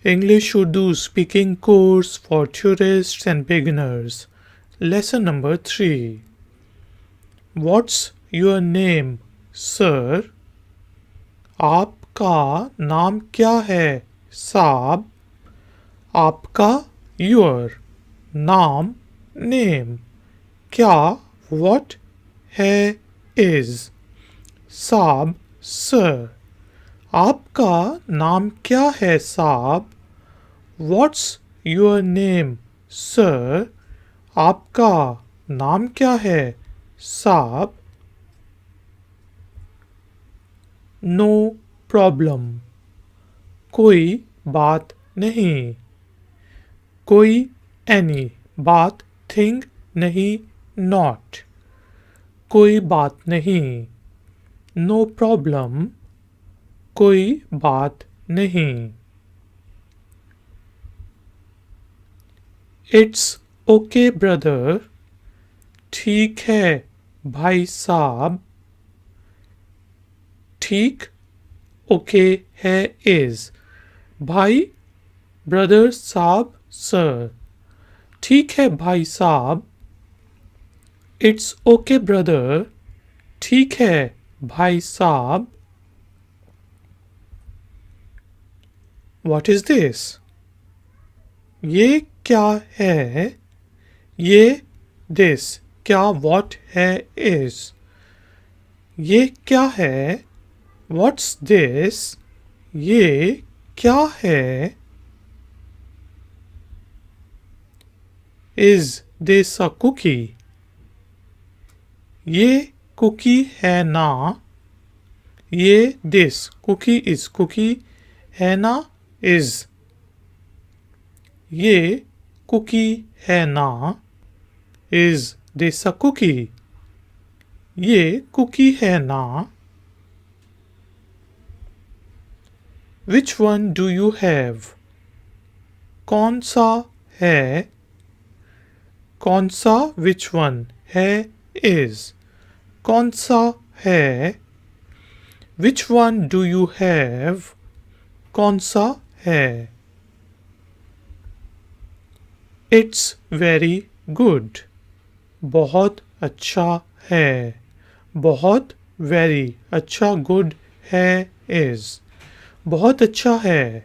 English Urdu speaking course for tourists and beginners. Lesson number 3. What's your name, sir? आपका नाम क्या है, साहब? आपका your नाम name क्या what है is साहब sir आपका नाम क्या है साहब? What's your name, sir? आपका नाम क्या है साहब? No problem. कोई बात नहीं. कोई any बात thing नहीं not. कोई बात नहीं. No problem. कोई बात नहीं. It's okay brother. ठीक है भाई साहब. ठीक okay है is भाई brother साहब sir. ठीक है भाई साहब. It's okay brother. ठीक है भाई साहब. What is this? ये क्या है? ये this क्या what है is. ये क्या है? What's this? ये क्या है? Is this a cookie? ये cookie है ना? ये this cookie is cookie है ना is. ये cookie है ना? Is this a cookie? ये cookie है ना? Which one do you have? कौन सा है? कौन सा which one है is. कौन सा है? Which one do you have? कौन सा है? It's very good. बहुत अच्छा है. बहुत very अच्छा good है is. बहुत अच्छा है.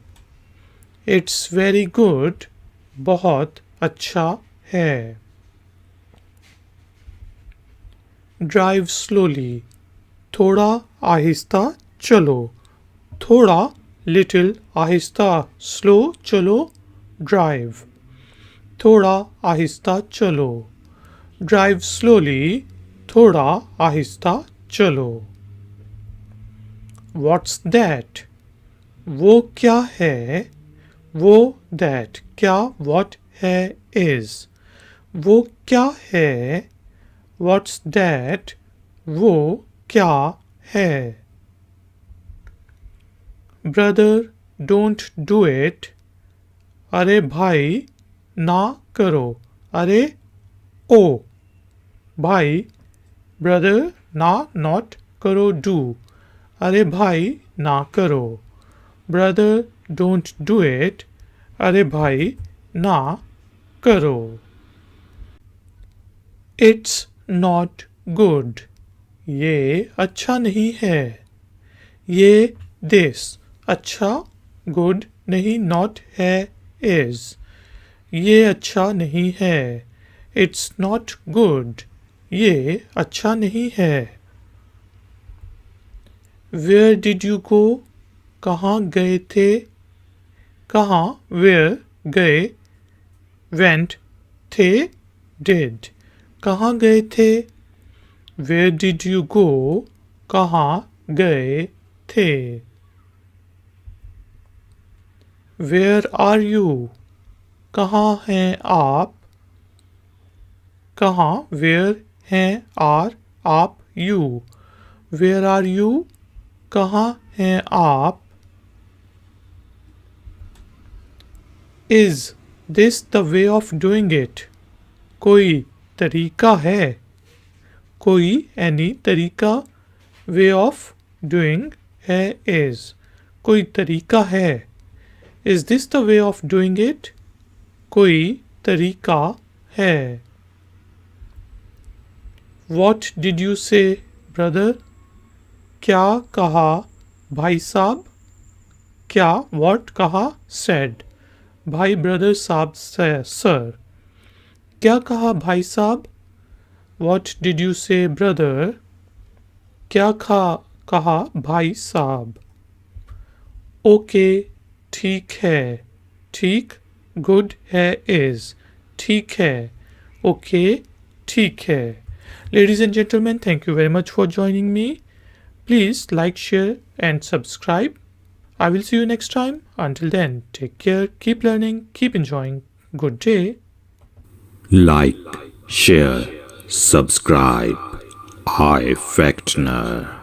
It's very good. बहुत अच्छा है. Drive slowly. थोड़ा आहिस्ता चलो. थोड़ा little आहिस्ता slow चलो drive. थोड़ा आहिस्ता चलो. Drive slowly. थोड़ा आहिस्ता चलो. What's that? वो क्या है? वो that क्या what है is. वो क्या है? What's that? वो क्या है? Brother, don't do it. अरे भाई ना करो. अरे ओ भाई brother ना not करो do. अरे भाई ना करो. Brother don't do it. अरे भाई ना करो. It's not good. ये अच्छा नहीं है. ये this अच्छा good नहीं not है is. ये अच्छा नहीं है. It's not good. ये अच्छा नहीं है. Where did you go? कहाँ गए थे? कहाँ where गए went थे did. कहाँ गए थे? Where did you go? कहाँ गए थे? Where are you? कहाँ हैं आप? कहाँ where हैं are आप you. Where are you? कहाँ हैं आप? Is this the way of doing it? कोई तरीका है. कोई any तरीका way of doing है is. कोई तरीका है. Is this the way of doing it? कोई तरीका है. What did you say, brother? क्या कहा भाई साहब? क्या what कहा said. भाई brother साहब sir. क्या कहा भाई साहब? What did you say, brother? क्या कहा भाई साहब? ओके ठीक है. ठीक good है is. ठीक है. ओके ठीक है. Ladies and gentlemen, thank you very much for joining me. Please like, share and subscribe. I will see you next time. Until then, take care, keep learning, keep enjoying. Good day. Like, share, subscribe. I Factner.